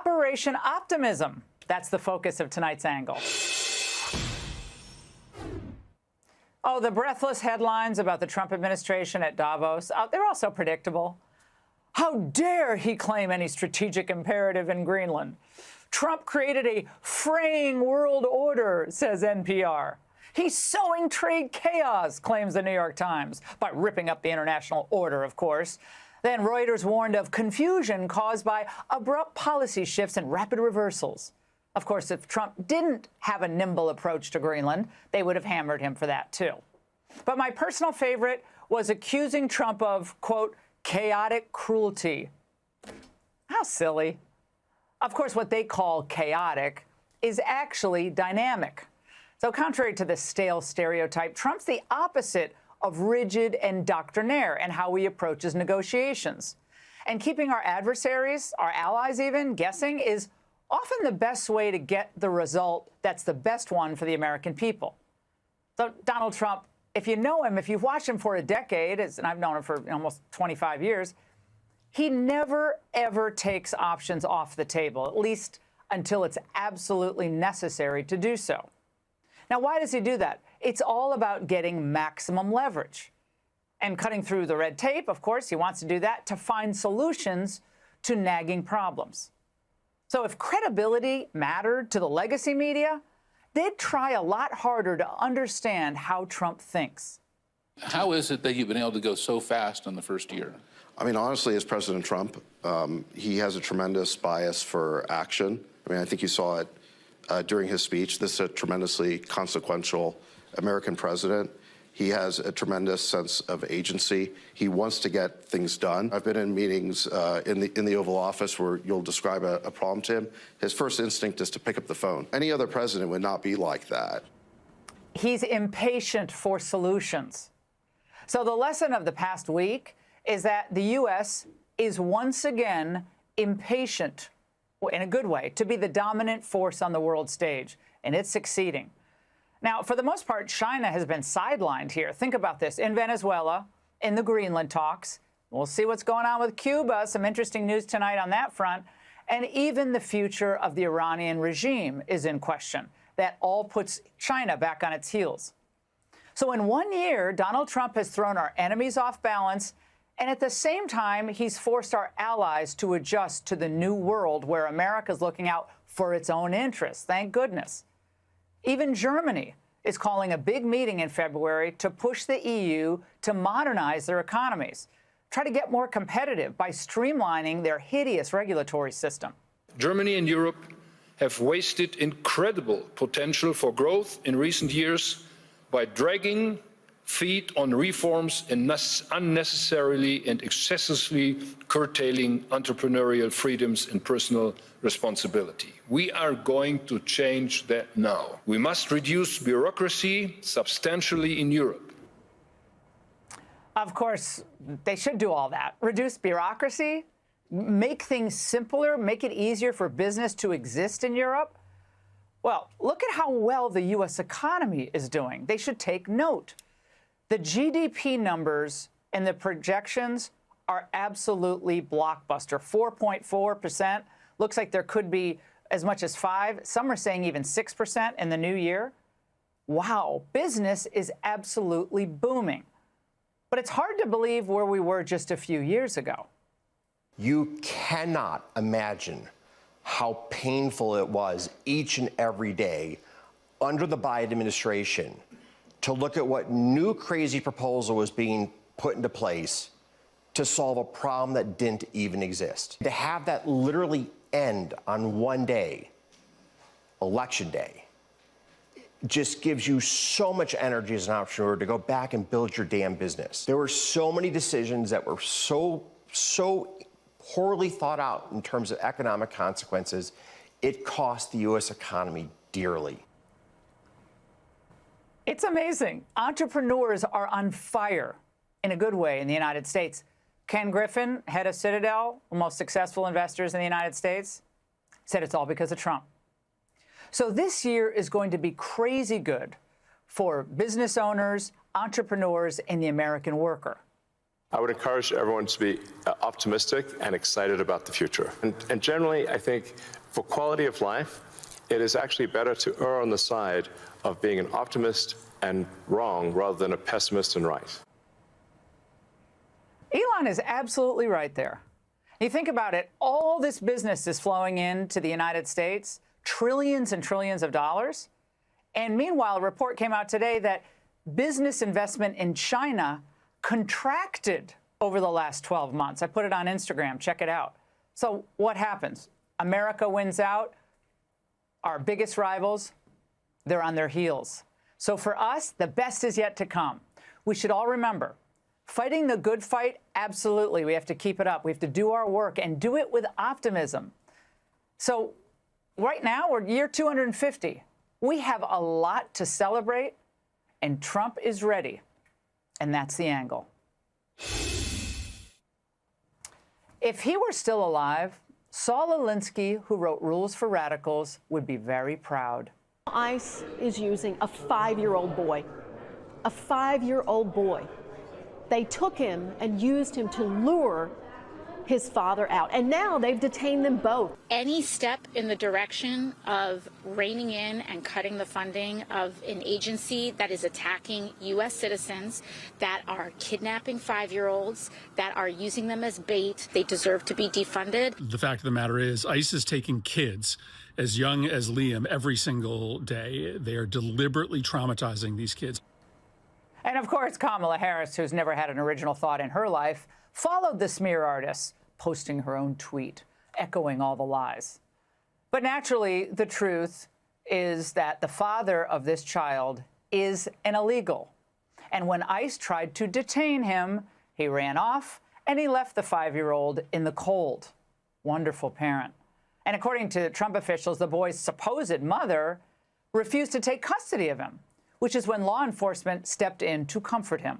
Operation Optimism. That's the focus of tonight's angle. Oh, the breathless headlines about the Trump administration at Davos, they're also predictable. How dare he claim any strategic imperative in Greenland? Trump created a fraying world order, says NPR. He's sowing trade chaos, claims the New York Times, by ripping up the international order, of course. Then Reuters warned of confusion caused by abrupt policy shifts and rapid reversals. Of course, if Trump didn't have a nimble approach to Greenland, they would have hammered him for that, too. But my personal favorite was accusing Trump of, quote, chaotic cruelty. How silly. Of course, what they call chaotic is actually dynamic. So contrary to the stale stereotype, Trump's the opposite of rigid and doctrinaire in how he approaches negotiations. And keeping our adversaries, our allies even, guessing is often the best way to get the result that's the best one for the American people. So Donald Trump, if you know him, if you've watched him for a decade, and I've known him for almost 25 years, he never, ever takes options off the table, at least until it's absolutely necessary to do so. Now, why does he do that? It's all about getting maximum leverage and cutting through the red tape. Of course, he wants to do that to find solutions to nagging problems. So if credibility mattered to the legacy media, they'd try a lot harder to understand how Trump thinks. How is it that you've been able to go so fast in the first year? I mean, honestly, as President Trump, he has a tremendous bias for action. I mean, I think you saw it during his speech. This is a tremendously consequential American president. He has a tremendous sense of agency. He wants to get things done. I've been in meetings in the Oval Office where you'll describe a problem to him. His first instinct is to pick up the phone. Any other president would not be like that. He's impatient for solutions. So the lesson of the past week is that the U.S. is once again impatient, in a good way, to be the dominant force on the world stage, and it's succeeding. Now, for the most part, China has been sidelined here. Think about this. In Venezuela, in the Greenland talks, we'll see what's going on with Cuba, some interesting news tonight on that front, and even the future of the Iranian regime is in question. That all puts China back on its heels. So in 1 year, Donald Trump has thrown our enemies off balance, and at the same time, he's forced our allies to adjust to the new world where America's looking out for its own interests. Thank goodness. Even Germany is calling a big meeting in February to push the EU to modernize their economies, try to get more competitive by streamlining their hideous regulatory system. Germany and Europe have wasted incredible potential for growth in recent years by dragging feet on reforms and unnecessarily and excessively curtailing entrepreneurial freedoms and personal responsibility. We are going to change that now. We must reduce bureaucracy substantially in Europe. Of course, they should do all that. Reduce bureaucracy, make things simpler, make it easier for business to exist in Europe. Well, look at how well the U.S. economy is doing. They should take note. The GDP numbers and the projections are absolutely blockbuster. 4.4%. Looks like there could be as much as 5%. Some are saying even 6% in the new year. Wow, business is absolutely booming. But it's hard to believe where we were just a few years ago. You cannot imagine how painful it was each and every day under the Biden administration to look at what new crazy proposal was being put into place to solve a problem that didn't even exist. To have that literally end on one day, Election Day, just gives you so much energy as an entrepreneur to go back and build your damn business. There were so many decisions that were so poorly thought out in terms of economic consequences. It cost the U.S. economy dearly. It's amazing. Entrepreneurs are on fire in a good way in the United States. Ken Griffin, head of Citadel, the most successful investors in the United States, said it's all because of Trump. So this year is going to be crazy good for business owners, entrepreneurs, and the American worker. I would encourage everyone to be optimistic and excited about the future. And generally, I think for quality of life, it is actually better to err on the side of being an optimist and wrong rather than a pessimist and right. Elon is absolutely right there. You think about it, all this business is flowing into the United States, trillions and trillions of dollars. And meanwhile, a report came out today that business investment in China contracted over the last 12 months. I put it on Instagram. Check it out. So what happens? America wins out. Our biggest rivals, they're on their heels. So for us, the best is yet to come. We should all remember, fighting the good fight, absolutely. We have to keep it up. We have to do our work and do it with optimism. So right now, we're year 250. We have a lot to celebrate, and Trump is ready. And that's the angle. If he were still alive, Saul Alinsky, who wrote Rules for Radicals, would be very proud. ICE is using a 5-year-old boy. A 5-year-old boy. They took him and used him to lure his father out. And now they've detained them both. Any step in the direction of reining in and cutting the funding of an agency that is attacking U.S. citizens, that are kidnapping 5-year-olds, that are using them as bait, they deserve to be defunded. The fact of the matter is, ICE is taking kids as young as Liam every single day. They are deliberately traumatizing these kids. And of course, Kamala Harris, who's never had an original thought in her life, followed the smear artist, posting her own tweet, echoing all the lies. But naturally, the truth is that the father of this child is an illegal. And when ICE tried to detain him, he ran off and he left the 5-year-old in the cold. Wonderful parent. And according to Trump officials, the boy's supposed mother refused to take custody of him, which is when law enforcement stepped in to comfort him.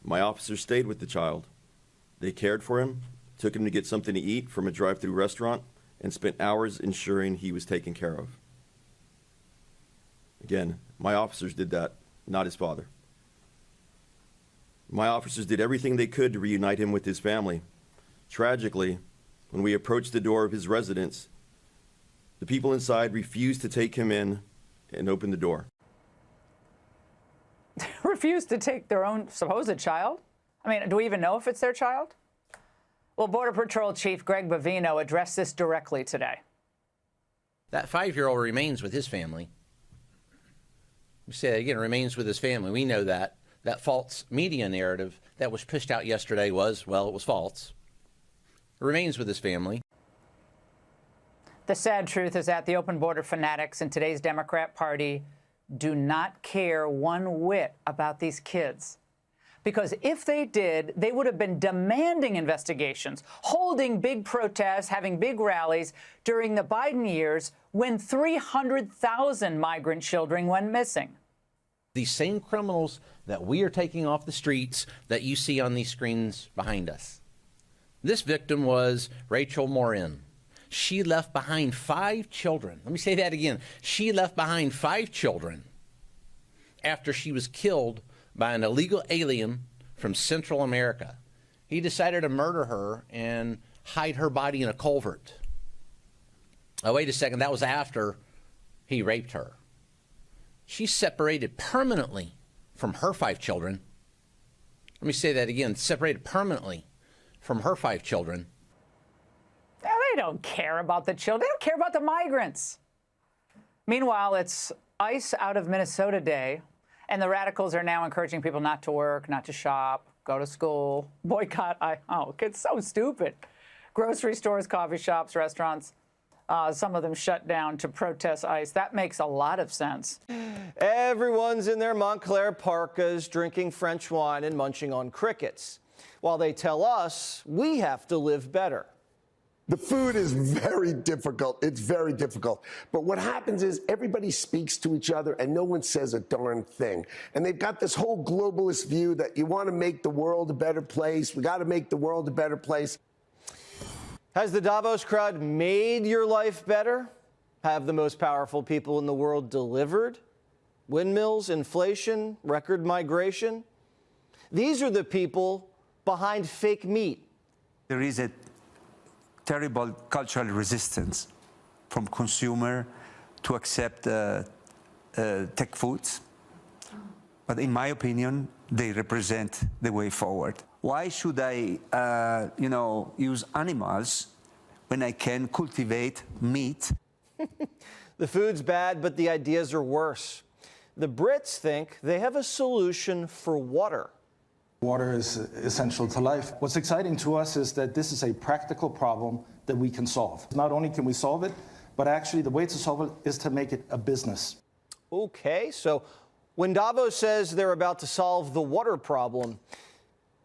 My officers stayed with the child. They cared for him, took him to get something to eat from a drive-through restaurant, and spent hours ensuring he was taken care of. Again, my officers did that, not his father. My officers did everything they could to reunite him with his family. Tragically, when we approached the door of his residence, the people inside refused to take him in and open the door. Refused to take their own supposed child? I mean, do we even know if it's their child? Well, Border Patrol Chief Greg Bavino addressed this directly today. That 5-year-old remains with his family. We say that again, remains with his family. We know that. That false media narrative that was pushed out yesterday was, well, it was false. It remains with his family. The sad truth is that the open border fanatics in today's Democrat Party do not care one whit about these kids. Because if they did, they would have been demanding investigations, holding big protests, having big rallies during the Biden years when 300,000 migrant children went missing. These same criminals that we are taking off the streets that you see on these screens behind us. This victim was Rachel Morin. She left behind 5 children. Let me say that again. She left behind 5 children after she was killed by an illegal alien from Central America. He decided to murder her and hide her body in a culvert. Oh, wait a second, that was after he raped her. She's separated permanently from her 5 children. Let me say that again, separated permanently from her 5 children. They don't care about the children. They don't care about the migrants. Meanwhile, it's ICE out of Minnesota Day, and the radicals are now encouraging people not to work, not to shop, go to school, boycott. It's so stupid. Grocery stores, coffee shops, restaurants, some of them shut down to protest ICE. That makes a lot of sense. Everyone's in their Montclair parkas, drinking French wine and munching on crickets, while they tell us we have to live better. The food is very difficult. It's very difficult. But what happens is everybody speaks to each other and no one says a darn thing. And they've got this whole globalist view that you want to make the world a better place. We got to make the world a better place. Has the Davos crowd made your life better? Have the most powerful people in the world delivered? Windmills, inflation, record migration? These are the people behind fake meat. There is a terrible cultural resistance from consumer to accept tech foods. But in my opinion, they represent the way forward. Why should I, use animals when I can cultivate meat? The food's bad, but the ideas are worse. The Brits think they have a solution for water. Water is essential to life. What's exciting to us is that this is a practical problem that we can solve. Not only can we solve it, but actually the way to solve it is to make it a business. Okay, so when Davos says they're about to solve the water problem,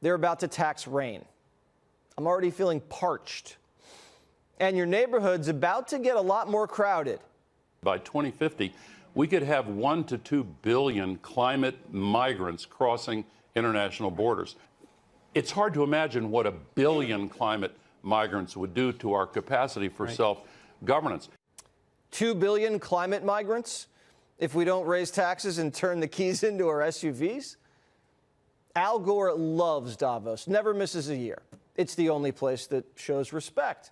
they're about to tax rain. I'm already feeling parched. And your neighborhood's about to get a lot more crowded. By 2050, we could have 1 to 2 billion climate migrants crossing international borders. It's hard to imagine what 1 billion climate migrants would do to our capacity for self-governance. 2 billion climate migrants if we don't raise taxes and turn the keys into our SUVs? Al Gore loves Davos, never misses a year. It's the only place that shows respect.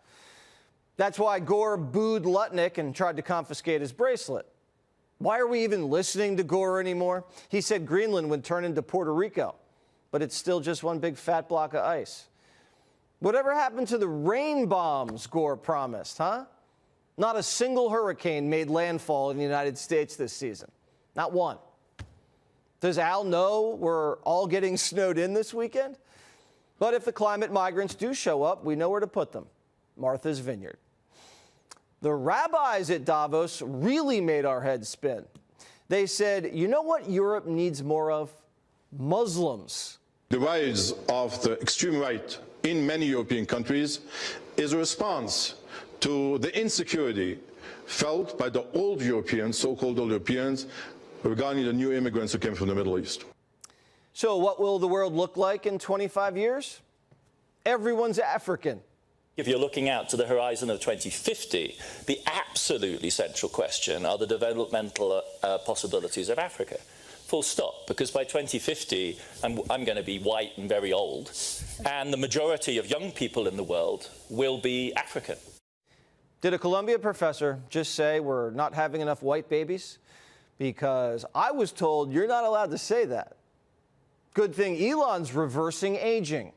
That's why Gore booed Lutnick and tried to confiscate his bracelet. Why are we even listening to Gore anymore? He said Greenland would turn into Puerto Rico, but it's still just one big fat block of ice. Whatever happened to the rain bombs Gore promised, huh? Not a single hurricane made landfall in the United States this season. Not one. Does Al know we're all getting snowed in this weekend? But if the climate migrants do show up, we know where to put them. Martha's Vineyard. The rabbis at Davos really made our heads spin. They said, you know what Europe needs more of? Muslims. The rise of the extreme right in many European countries is a response to the insecurity felt by the old Europeans, so-called old Europeans, regarding the new immigrants who came from the Middle East. So what will the world look like in 25 years? Everyone's African. If you're looking out to the horizon of 2050, the absolutely central question are the developmental possibilities of Africa. Full stop. Because by 2050, I'm going to be white and very old, and the majority of young people in the world will be African. Did a Columbia professor just say we're not having enough white babies? Because I was told you're not allowed to say that. Good thing Elon's reversing aging.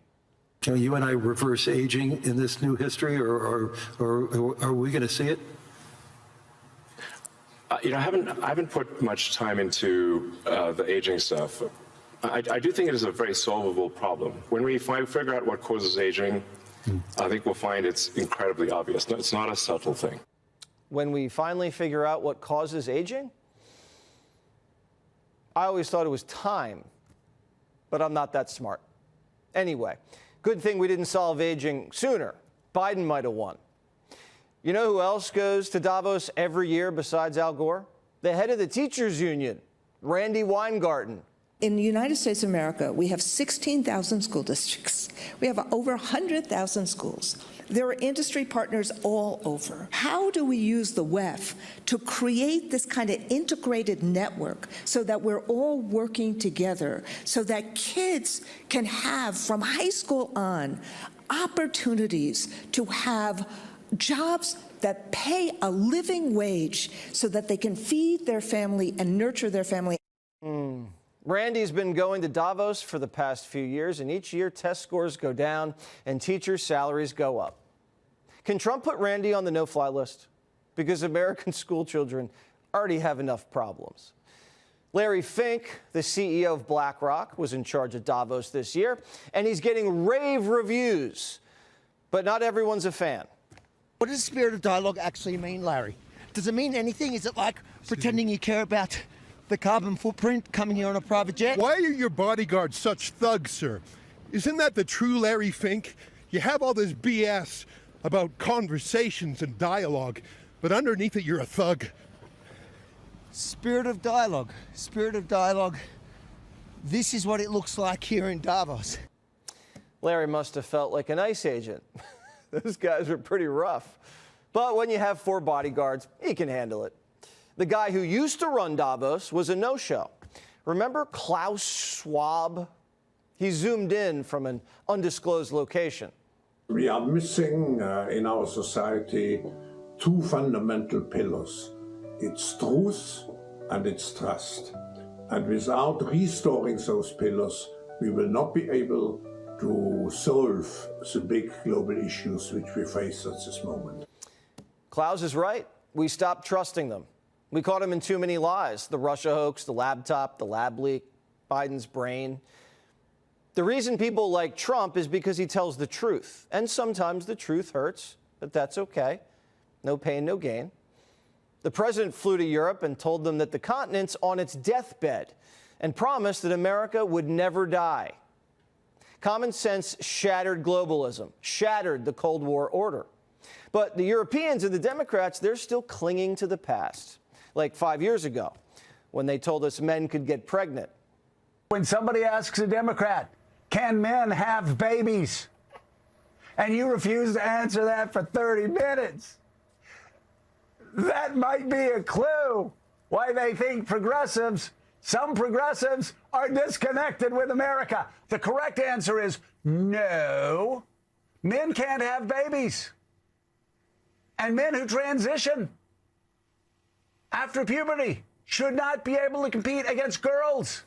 Can you and I reverse aging in this new history, or are we going to see it? I haven't put much time into the aging stuff. I do think it is a very solvable problem. When we figure out what causes aging, I think we'll find it's incredibly obvious. It's not a subtle thing. When we finally figure out what causes aging? I always thought it was time, but I'm not that smart. Anyway, good thing we didn't solve aging sooner. Biden might have won. You know who else goes to Davos every year besides Al Gore? The head of the teachers union, Randy Weingarten. In the United States of America, we have 16,000 school districts. We have over 100,000 schools. There are industry partners all over. How do we use the WEF to create this kind of integrated network so that we're all working together, so that kids can have, from high school on, opportunities to have jobs that pay a living wage so that they can feed their family and nurture their family? Randy's been going to Davos for the past few years, and each year test scores go down and teachers' salaries go up. Can Trump put Randy on the no-fly list? Because American school children already have enough problems. Larry Fink, the CEO of BlackRock, was in charge of Davos this year, and he's getting rave reviews. But not everyone's a fan. What does spirit of dialogue actually mean, Larry? Does it mean anything? Is it like pretending you care about the carbon footprint coming here on a private jet? Why are your bodyguards such thugs, sir? Isn't that the true Larry Fink? You have all this BS about conversations and dialogue, but underneath it, you're a thug. Spirit of dialogue. Spirit of dialogue. This is what it looks like here in Davos. Larry must have felt like an ICE agent. Those guys were pretty rough. But when you have 4 bodyguards, he can handle it. The guy who used to run Davos was a no-show. Remember Klaus Schwab? He zoomed in from an undisclosed location. We are missing in our society two fundamental pillars. It's truth and it's trust. And without restoring those pillars, we will not be able to solve the big global issues which we face at this moment. Klaus is right. We stopped trusting them. We caught him in too many lies. The Russia hoax, the laptop, the lab leak, Biden's brain. The reason people like Trump is because he tells the truth. And sometimes the truth hurts, but that's okay. No pain, no gain. The president flew to Europe and told them that the continent's on its deathbed and promised that America would never die. Common sense shattered globalism, shattered the Cold War order. But the Europeans and the Democrats, they're still clinging to the past. Like 5 years ago, when they told us men could get pregnant. When somebody asks a Democrat, can men have babies? And you refuse to answer that for 30 minutes. That might be a clue why they think some progressives are disconnected with America. The correct answer is no. Men can't have babies. And men who transition after puberty should not be able to compete against girls.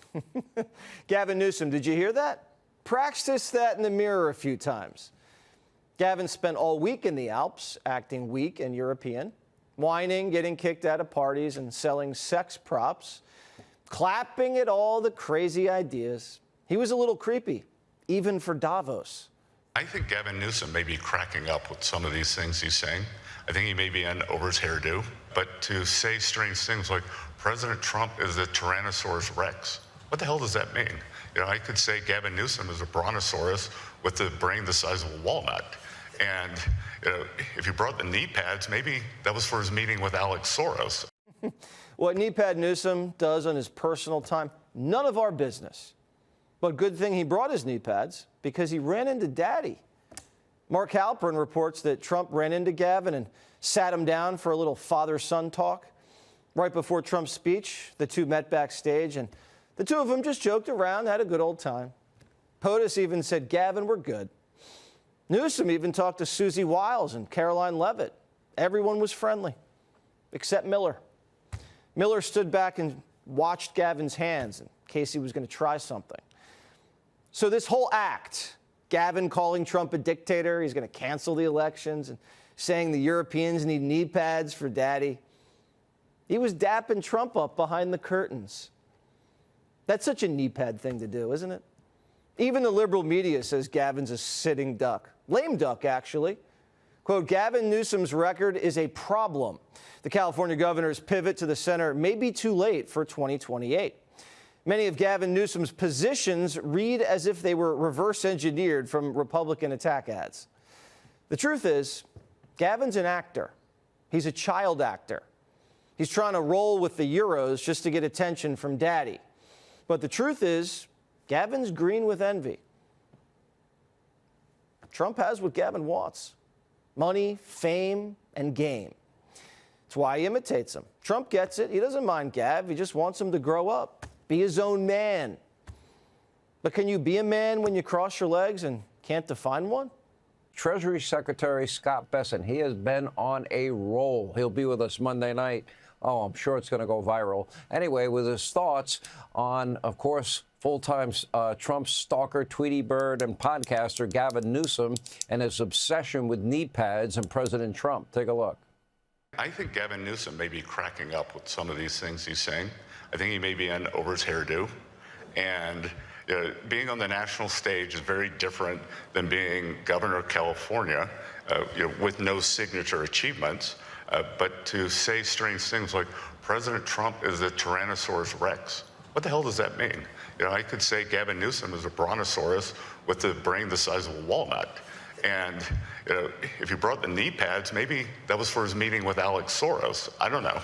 Gavin Newsom, did you hear that? Practice that in the mirror a few times. Gavin spent all week in the Alps acting weak and European, whining, getting kicked out of parties, and selling sex props, clapping at all the crazy ideas. He was a little creepy, even for Davos. I think Gavin Newsom may be cracking up with some of these things he's saying. I think he may be in over his hairdo. But to say strange things like President Trump is the Tyrannosaurus Rex, what the hell does that mean? You know, I could say Gavin Newsom is a brontosaurus with a brain the size of a walnut. And you know, if you brought the knee pads, maybe that was for his meeting with Alex Soros. What knee pad Newsom does on his personal time, none of our business. But good thing he brought his knee pads, because he ran into Daddy. Mark Halperin reports that Trump ran into Gavin and sat him down for a little father-son talk. Right before Trump's speech, the two met backstage, and the two of them just joked around, had a good old time. POTUS even said, Gavin, we're good. Newsom even talked to Susie Wiles and Caroline Levitt. Everyone was friendly, except Miller. Miller stood back and watched Gavin's hands in case he was going to try something. So this whole act, Gavin calling Trump a dictator, he's going to cancel the elections, and saying the Europeans need knee pads for Daddy. He was dapping Trump up behind the curtains. That's such a knee pad thing to do, isn't it? Even the liberal media says Gavin's a sitting duck. Lame duck, actually. Quote, Gavin Newsom's record is a problem. The California governor's pivot to the center may be too late for 2028. Many of Gavin Newsom's positions read as if they were reverse engineered from Republican attack ads. The truth is, Gavin's an actor. He's a child actor. He's trying to roll with the Euros just to get attention from Daddy. But the truth is, Gavin's green with envy. Trump has what Gavin wants: money, fame, and game. That's why he imitates him. Trump gets it. He doesn't mind Gav. He just wants him to grow up, be his own man. But can you be a man when you cross your legs and can't define one? Treasury Secretary Scott Bessent, he has been on a roll. He'll be with us Monday night. Oh, I'm sure it's going to go viral. Anyway, with his thoughts on, of course, full-time Trump stalker, Tweety Bird, and podcaster Gavin Newsom and his obsession with knee pads and President Trump. Take a look. I think Gavin Newsom may be cracking up with some of these things he's saying. I think he may be in over his hairdo. And being on the national stage is very different than being governor of California with no signature achievements. But to say strange things like President Trump is the Tyrannosaurus Rex, what the hell does that mean? You know, I could say Gavin Newsom is a brontosaurus with a brain the size of a walnut. And you know, if you brought the knee pads, maybe that was for his meeting with Alex Soros. I don't know.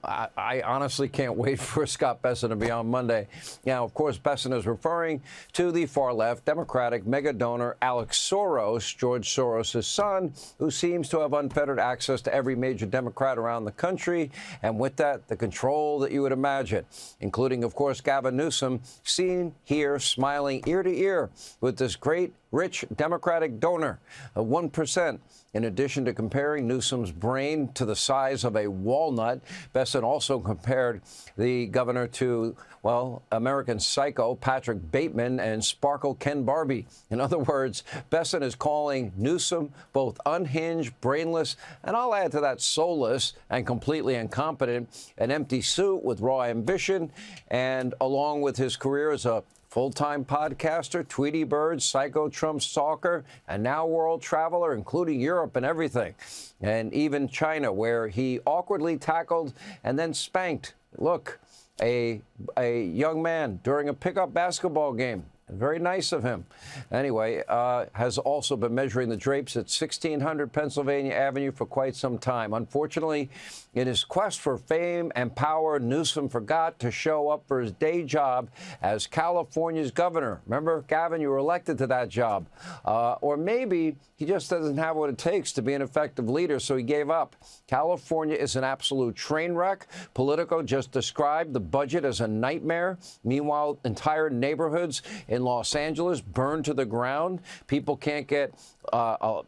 I honestly can't wait for Scott Bessent to be on Monday. Now, of course, Bessent is referring to the far-left Democratic mega donor Alex Soros, George Soros' son, who seems to have unfettered access to every major Democrat around the country, and with that, the control that you would imagine, including, of course, Gavin Newsom, seen here smiling ear to ear with this great, rich Democratic donor of 1%. In addition to comparing Newsom's brain to the size of a walnut, Bessent also compared the governor to, well, American Psycho Patrick Bateman and Sparkle Ken Barbie. In other words, Bessent is calling Newsom both unhinged, brainless, and I'll add to that soulless and completely incompetent, an empty suit with raw ambition, and along with his career as a full-time podcaster, Tweety Bird, psycho Trump stalker, and now world traveler, including Europe and everything, and even China, where he awkwardly tackled and then spanked, look, a young man during a pickup basketball game. Very nice of him. Anyway, has also been measuring the drapes at 1600 Pennsylvania Avenue for quite some time. Unfortunately, in his quest for fame and power, Newsom forgot to show up for his day job as California's governor. Remember, Gavin, you were elected to that job. Or maybe he just doesn't have what it takes to be an effective leader, so he gave up. California is an absolute train wreck. Politico just described the budget as a nightmare. Meanwhile, entire neighborhoods in Los Angeles burned to the ground. People can't get a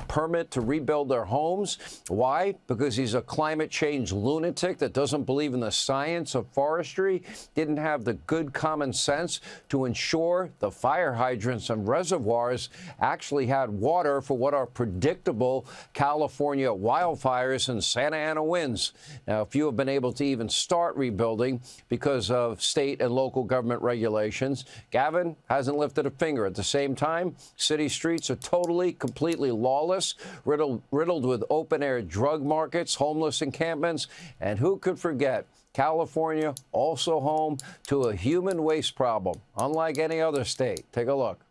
permit to rebuild their homes. Why? Because he's a climate change lunatic that doesn't believe in the science of forestry, didn't have the good common sense to ensure the fire hydrants and reservoirs actually had water for what are predictable California wildfires and Santa Ana winds. Now, few have been able to even start rebuilding because of state and local government regulations. Gavin hasn't lifted a finger. At the same time, city streets are completely lawless, riddled with open-air drug markets, homeless encampments, and who could forget California, also home to a human waste problem, unlike any other state. Take a look.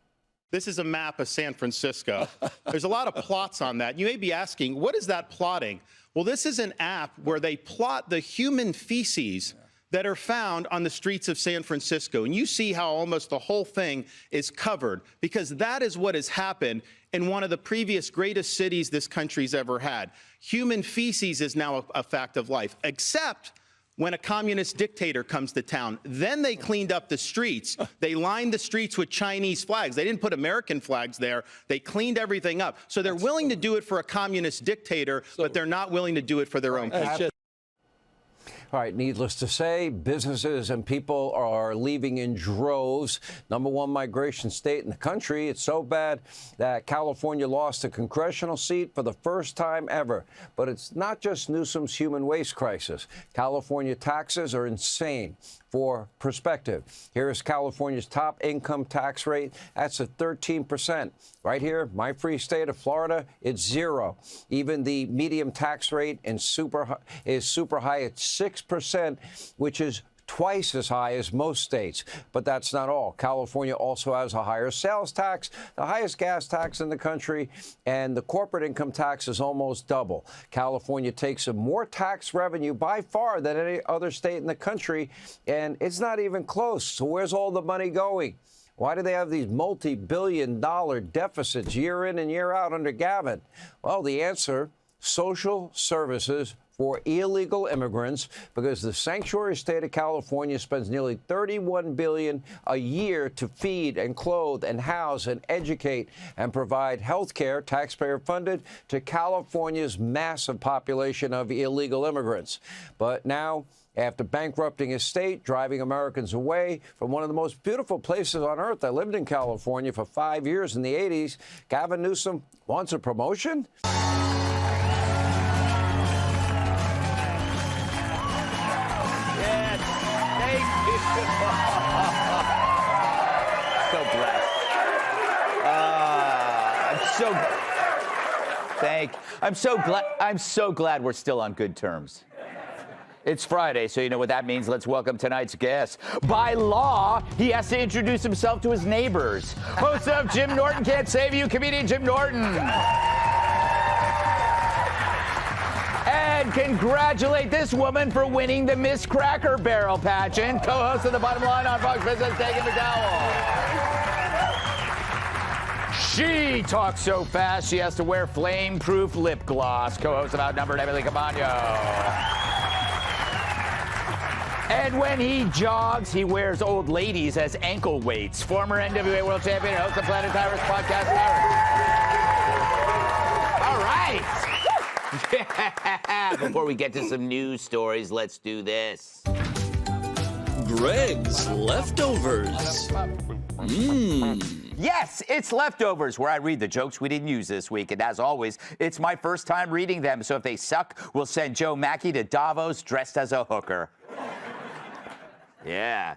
This is a map of San Francisco. There's a lot of plots on that. You may be asking, what is that plotting? Well, this is an app where they plot the human feces that are found on the streets of San Francisco. And you see how almost the whole thing is covered, because that is what has happened in one of the previous greatest cities this country's ever had. Human feces is now a fact of life, except when a communist dictator comes to town. Then they cleaned up the streets. They lined the streets with Chinese flags. They didn't put American flags there. They cleaned everything up. So they're willing to do it for a communist dictator, but they're not willing to do it for their own people. All right, needless to say, businesses and people are leaving in droves. #1 migration state in the country. It's so bad that California lost a congressional seat for the first time ever. But it's not just Newsom's human waste crisis. California taxes are insane. For perspective, here is California's top income tax rate. That's at 13%. Right here, my free state of Florida, it's 0. Even the medium tax rate is super high at 6%, which is twice as high as most states. But that's not all. California also has a higher sales tax, the highest gas tax in the country, and the corporate income tax is almost double. California takes in more tax revenue by far than any other state in the country, and it's not even close. So where's all the money going? Why do they have these multi-billion-dollar deficits year in and year out under Gavin? Well, the answer, social services for illegal immigrants, because the sanctuary state of California spends nearly $31 billion a year to feed and clothe and house and educate and provide health care, taxpayer-funded, to California's massive population of illegal immigrants. But now, after bankrupting his state, driving Americans away from one of the most beautiful places on earth, I lived in California for 5 years in the 80s, Gavin Newsom wants a promotion? So blessed. I'm so glad we're still on good terms. It's Friday, so you know what that means. Let's welcome tonight's guest. By law, he has to introduce himself to his neighbors. Host of Jim Norton Can't Save You, comedian Jim Norton. And And congratulate this woman for winning the Miss Cracker Barrel pageant. Co-host of The Bottom Line on Fox Business, Megan McDowell. She talks so fast she has to wear flame-proof lip gloss. Co-host of Outnumbered, Emily Campagno. And when he jogs, he wears old ladies as ankle weights. Former NWA World Champion and host of Planet Tyrus podcast, Larry. All right. Before we get to some news stories, let's do this. Greg's Leftovers. Yes, it's Leftovers, where I read the jokes we didn't use this week. And as always, it's my first time reading them. So if they suck, we'll send Joe Mackey to Davos dressed as a hooker. Yeah.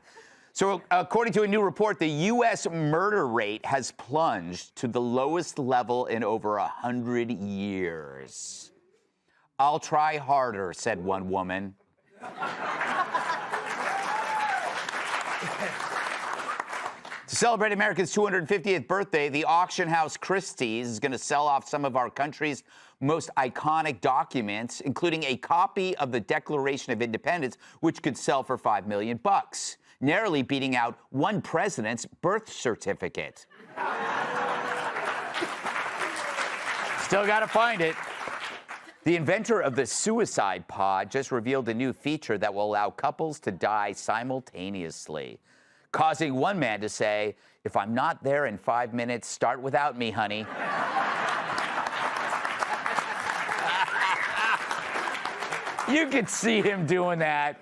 So according to a new report, the U.S. murder rate has plunged to the lowest level in over 100 years. I'll try harder, said one woman. To celebrate America's 250th birthday, the auction house Christie's is going to sell off some of our country's most iconic documents, including a copy of the Declaration of Independence, which could sell for $5 million, narrowly beating out one president's birth certificate. Still got to find it. The inventor of the suicide pod just revealed a new feature that will allow couples to die simultaneously, causing one man to say, "If I'm not there in 5 minutes, start without me, honey." You could see him doing that.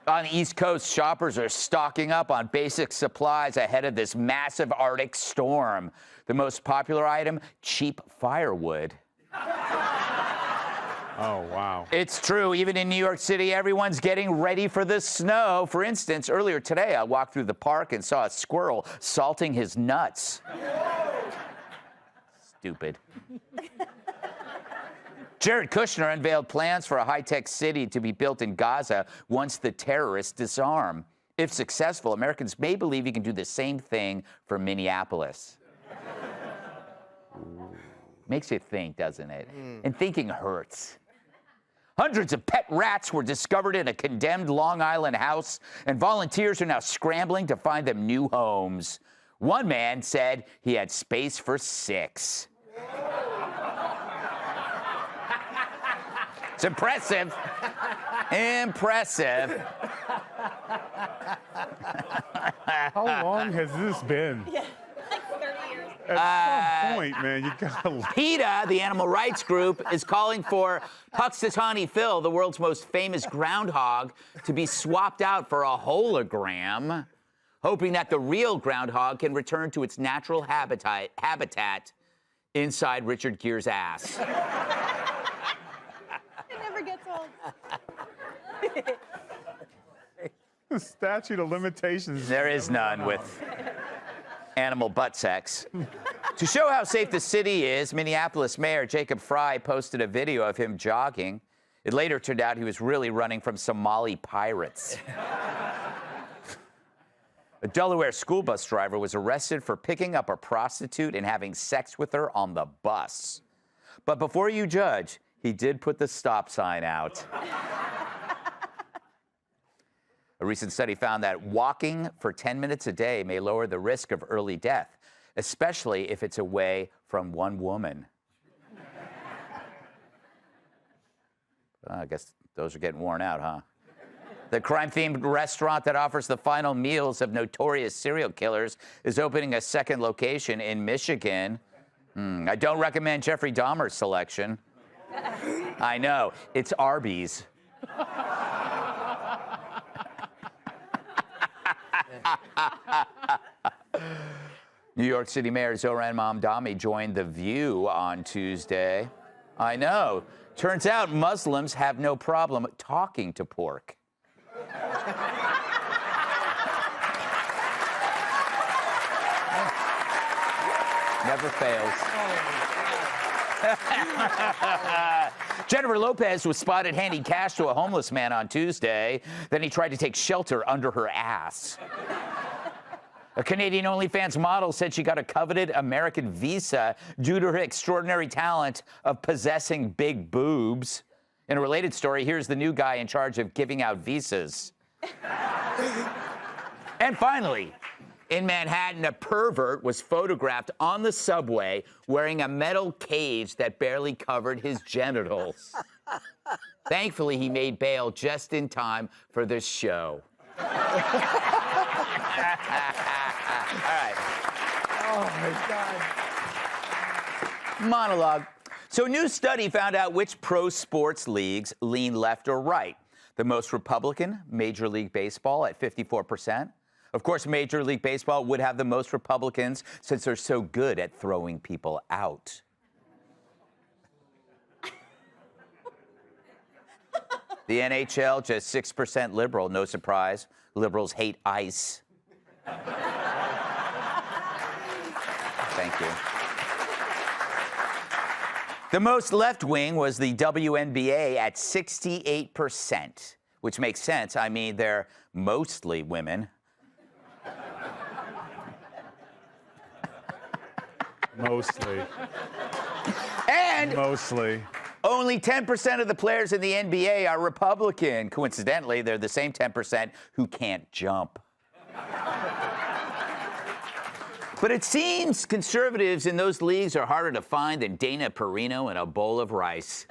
On the East Coast, shoppers are stocking up on basic supplies ahead of this massive Arctic storm. The most popular item, cheap firewood. Oh, wow. It's true. Even in New York City, everyone's getting ready for the snow. For instance, earlier today, I walked through the park and saw a squirrel salting his nuts. Stupid. Jared Kushner unveiled plans for a high-tech city to be built in Gaza once the terrorists disarm. If successful, Americans may believe you can do the same thing for Minneapolis. Makes you think, doesn't it? And thinking hurts. Hundreds of pet rats were discovered in a condemned Long Island house, and volunteers are now scrambling to find them new homes. One man said he had space for 6. It's impressive. Impressive. How long has this been? Yeah, like 30 years. At some point, man, you gotta... PETA, the animal rights group, is calling for Puxatawny Phil, the world's most famous groundhog, to be swapped out for a hologram, hoping that the real groundhog can return to its natural habitat inside Richard Gere's ass. It never gets old. The statute of limitations. There is none with animal butt sex. To show how safe the city is, Minneapolis Mayor Jacob Frey posted a video of him jogging. It later turned out he was really running from Somali pirates. A Delaware school bus driver was arrested for picking up a prostitute and having sex with her on the bus. But before you judge, he did put the stop sign out. A recent study found that walking for 10 minutes a day may lower the risk of early death, especially if it's away from one woman. I guess those are getting worn out, huh? The crime-themed restaurant that offers the final meals of notorious serial killers is opening a second location in Michigan. I don't recommend Jeffrey Dahmer's selection. I know, it's Arby's. New York City Mayor Zohran Mamdani joined The View on Tuesday. I know. Turns out Muslims have no problem talking to pork. Never fails. Jennifer Lopez was spotted handing cash to a homeless man on Tuesday. Then he tried to take shelter under her ass. A Canadian OnlyFans model said she got a coveted American visa due to her extraordinary talent of possessing big boobs. In a related story, here's the new guy in charge of giving out visas. And finally, in Manhattan, a pervert was photographed on the subway wearing a metal cage that barely covered his genitals. Thankfully, he made bail just in time for this show. All right. Oh, my God. Monologue. So a new study found out which pro sports leagues lean left or right. The most Republican, Major League Baseball at 54%. Of course, Major League Baseball would have the most Republicans since they're so good at throwing people out. The NHL, just 6% liberal, no surprise. Liberals hate ice. Thank you. The most left-wing was the WNBA at 68%, which makes sense. I mean, they're mostly women. Mostly. And mostly. Only 10% of the players in the NBA are Republican. Coincidentally, they're the same 10% who can't jump. But it seems conservatives in those leagues are harder to find than Dana Perino in a bowl of rice.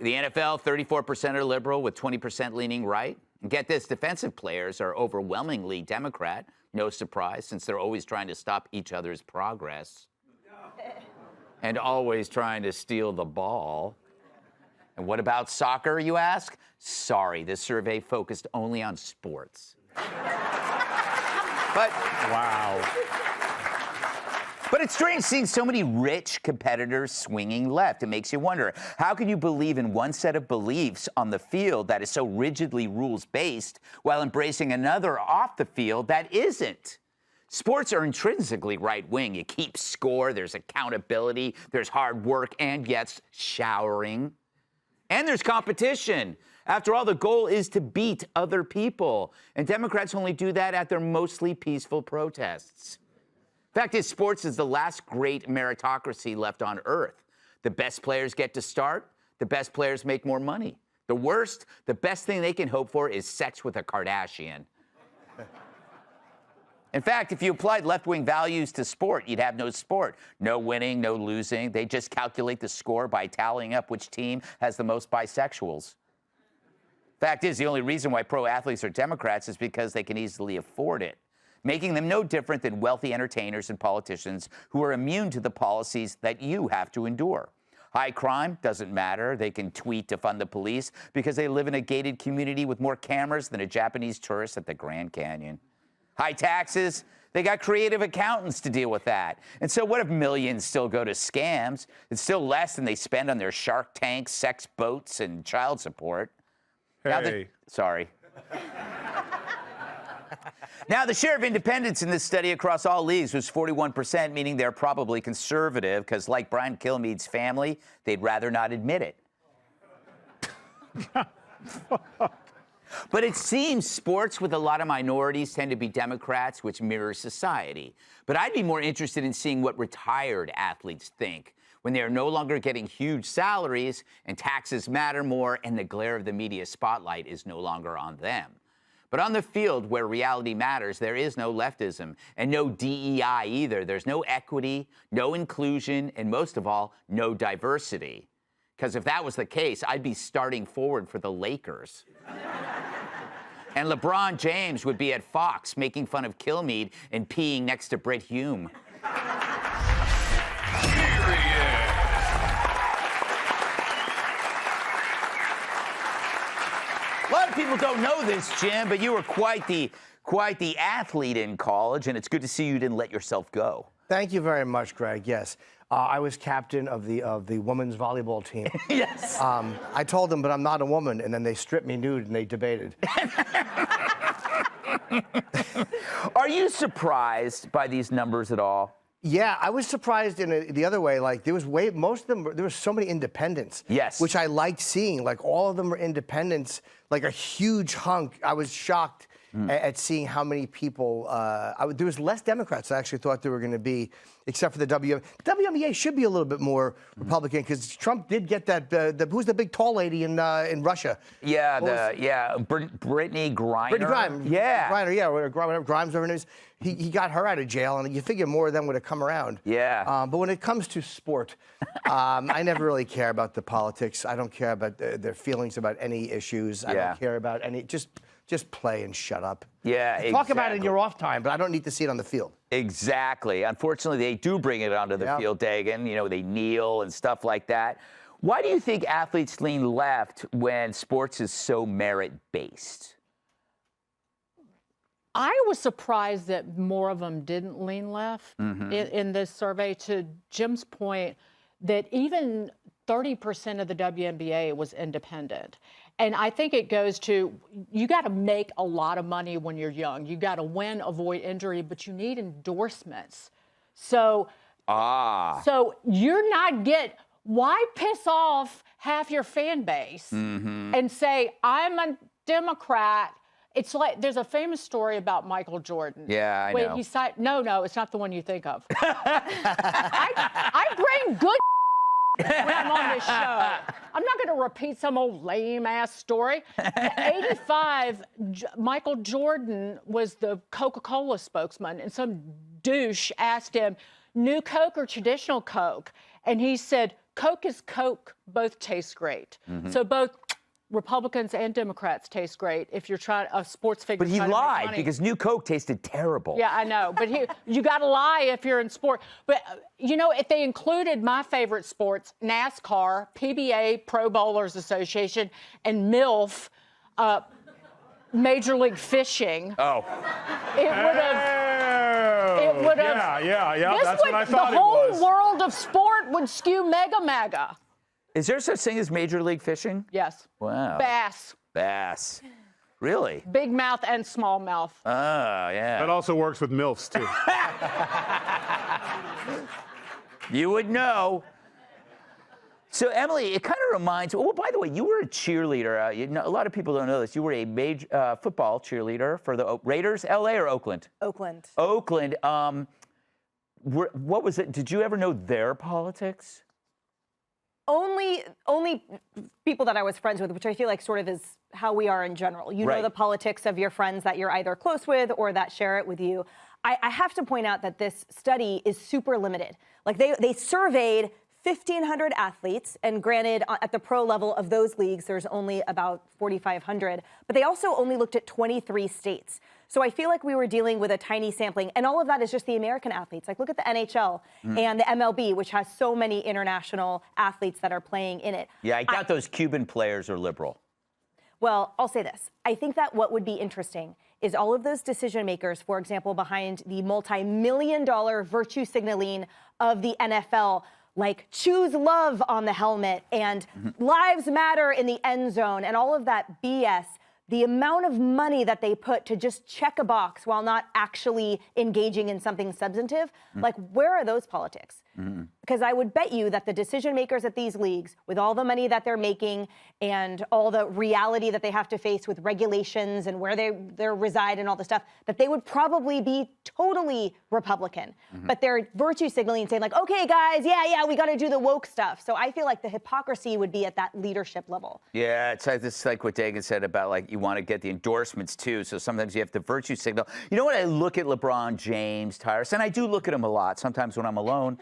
The NFL, 34% are liberal with 20% leaning right. And get this, defensive players are overwhelmingly Democrat. No surprise, since they're always trying to stop each other's progress. And always trying to steal the ball. And what about soccer, you ask? Sorry, this survey focused only on sports. But wow. But it's strange seeing so many rich competitors swinging left. It makes you wonder, how can you believe in one set of beliefs on the field that is so rigidly rules-based while embracing another off the field that isn't? Sports are intrinsically right-wing. You keep score, there's accountability, there's hard work, and yes, showering. And there's competition. After all, the goal is to beat other people. And Democrats only do that at their mostly peaceful protests. Fact is, sports is the last great meritocracy left on Earth. The best players get to start. The best players make more money. The worst, the best thing they can hope for is sex with a Kardashian. In fact, if you applied left-wing values to sport, you'd have no sport. No winning, no losing. They just calculate the score by tallying up which team has the most bisexuals. Fact is, the only reason why pro athletes are Democrats is because they can easily afford it, making them no different than wealthy entertainers and politicians who are immune to the policies that you have to endure. High crime doesn't matter. They can tweet to fund the police because they live in a gated community with more cameras than a Japanese tourist at the Grand Canyon. High taxes, they got creative accountants to deal with that. And so what if millions still go to scams? It's still less than they spend on their Shark Tank, sex boats, and child support. Hey. Sorry. Now, the share of independents in this study across all leagues was 41%, meaning they're probably conservative, because like Brian Kilmeade's family, they'd rather not admit it. But it seems sports with a lot of minorities tend to be Democrats, which mirrors society. But I'd be more interested in seeing what retired athletes think when they are no longer getting huge salaries and taxes matter more and the glare of the media spotlight is no longer on them. But on the field where reality matters, there is no leftism and no DEI either. There's no equity, no inclusion, and most of all, no diversity. Because if that was the case, I'd be starting forward for the Lakers. And LeBron James would be at Fox making fun of Kilmeade and peeing next to Brit Hume. A lot of people don't know this, Jim, but you were quite the athlete in college, and it's good to see you didn't let yourself go. Thank you very much, Greg. Yes. I was captain of the women's volleyball team. Yes. I told them, but I'm not a woman, and then they stripped me nude and they debated. Are you surprised by these numbers at all? Yeah, I was surprised in the other way. Like there was most of them. There were so many independents. Yes. Which I liked seeing. Like all of them were independents. Like a huge hunk. I was shocked at seeing how many people. There was less Democrats I actually thought there were going to be, except for the WNBA. The WNBA should be a little bit more Republican because Trump did get that. Who's the big tall lady in Russia? Yeah, Brittany Griner. Brittany Grimes. Yeah. Griner, yeah, or Grimes, whatever it is. He got her out of jail, and you figure more of them would have come around. Yeah. But when it comes to sport, I never really care about the politics. I don't care about their feelings about any issues. I don't care about any. Just play and shut up. Yeah, exactly. Talk about it in your off time, but I don't need to see it on the field. Exactly. Unfortunately, they do bring it onto the field, Dagan. You know, they kneel and stuff like that. Why do you think athletes lean left when sports is so merit-based? I was surprised that more of them didn't lean left in this survey. To Jim's point, that even 30% of the WNBA was independent. And I think it goes to, you got to make a lot of money when you're young. You got to win, avoid injury, but you need endorsements. So, so you're not why piss off half your fan base and say, I'm a Democrat? It's like, there's a famous story about Michael Jordan. Yeah, I know. No, it's not the one you think of. I bring good when I'm on this show. I'm not going to repeat some old lame-ass story. In 85, Michael Jordan was the Coca-Cola spokesman, and some douche asked him, new Coke or traditional Coke? And he said, Coke is Coke. Both taste great. So both Republicans and Democrats taste great if you're trying a sports figure. But he lied because New Coke tasted terrible. Yeah, I know. But you got to lie if you're in sport. But, you know, if they included my favorite sports, NASCAR, PBA, Pro Bowlers Association, and MILF, Major League Fishing. Oh. It would have. Yeah. That's what I thought the whole world of sport would skew MAGA. Is there such thing as Major League Fishing? Yes. Wow. Bass. Really? Big mouth and small mouth. Oh, yeah. That also works with MILFs, too. You would know. So, Emily, it kind of reminds me. Oh, by the way, you were a cheerleader. A lot of people don't know this. You were a major football cheerleader for the Raiders, LA or Oakland? Oakland. Oakland. What was it? Did you ever know their politics? Only people that I was friends with, which I feel like sort of is how we are in general. You know the politics of your friends that you're either close with or that share it with you. I have to point out that this study is super limited. Like they surveyed 1,500 athletes, and granted, at the pro level of those leagues, there's only about 4,500, but they also only looked at 23 states. So I feel like we were dealing with a tiny sampling, and all of that is just the American athletes. Like, look at the NHL and the MLB, which has so many international athletes that are playing in it. Yeah, I doubt those Cuban players are liberal. Well, I'll say this. I think that what would be interesting is all of those decision makers, for example, behind the multi-million-dollar virtue signaling of the NFL, like choose love on the helmet and lives matter in the end zone and all of that BS, the amount of money that they put to just check a box while not actually engaging in something substantive, like where are those politics? Because I would bet you that the decision makers at these leagues, with all the money that they're making and all the reality that they have to face with regulations and where they reside and all the stuff, that they would probably be totally Republican. But they're virtue signaling, saying like, okay, guys, yeah, we got to do the woke stuff. So I feel like the hypocrisy would be at that leadership level. Yeah, it's like what Dagan said about like you want to get the endorsements too. So sometimes you have to virtue signal. You know what? I look at LeBron James, Tyrus, and I do look at him a lot. Sometimes when I'm alone.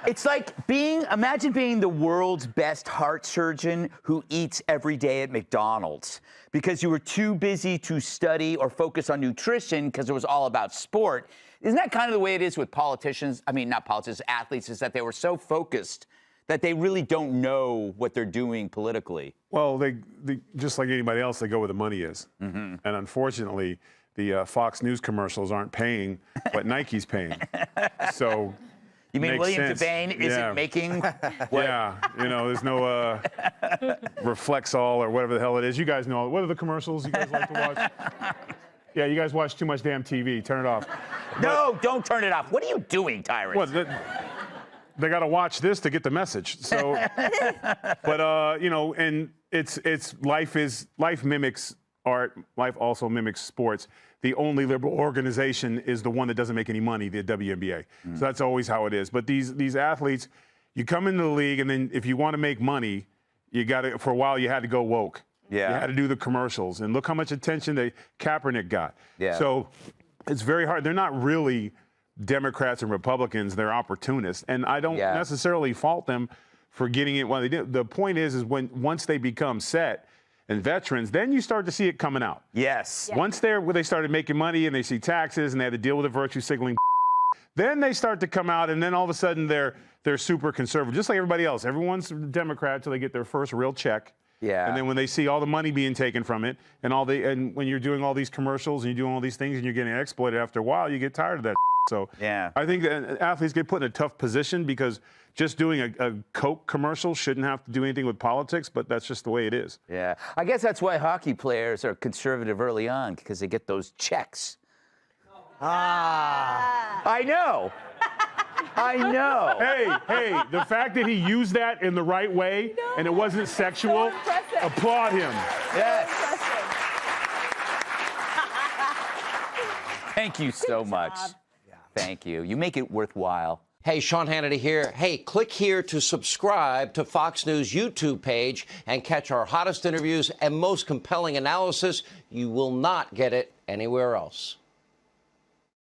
It's like imagine being the world's best heart surgeon who eats every day at McDonald's because you were too busy to study or focus on nutrition because it was all about sport. Isn't that kind of the way it is with politicians? I mean, not politicians, athletes, is that they were so focused that they really don't know what they're doing politically. Well, they just like anybody else, they go where the money is. And unfortunately, the Fox News commercials aren't paying what Nike's paying. So you mean William sense. Devane isn't making what? Yeah, you know, there's no Reflexol or whatever the hell it is. You guys know. What are the commercials you guys like to watch? Yeah, you guys watch too much damn TV. Turn it off. No, don't turn it off. What are you doing, Tyrus? What? They got to watch this to get the message. So, but you know, and it's life mimics art, life also mimics sports. The only liberal organization is the one that doesn't make any money, the WNBA. So that's always how it is. But these athletes, you come into the league, and then if you want to make money, you got to, for a while, you had to go woke. Yeah. You had to do the commercials. And look how much attention Kaepernick got. Yeah. So it's very hard. They're not really Democrats and Republicans. They're opportunists. And I don't necessarily fault them for getting it when they do. The point is once they become set and veterans, then you start to see it coming out. Yes. Once they started making money and they see taxes and they had to deal with the virtue signaling, then they start to come out, and then all of a sudden they're super conservative, just like everybody else. Everyone's Democrat till they get their first real check. Yeah. And then when they see all the money being taken from it, and when you're doing all these commercials and you're doing all these things and you're getting exploited after a while, you get tired of that. So I think that athletes get put in a tough position because just doing a Coke commercial shouldn't have to do anything with politics, but that's just the way it is. Yeah. I guess that's why hockey players are conservative early on, because they get those checks. I know. I know. Hey, the fact that he used that in the right way and it wasn't sexual, applaud him. Yes. Thank you so much. Thank you. You make it worthwhile. Hey, Sean Hannity here. Hey, click here to subscribe to Fox News YouTube page and catch our hottest interviews and most compelling analysis. You will not get it anywhere else.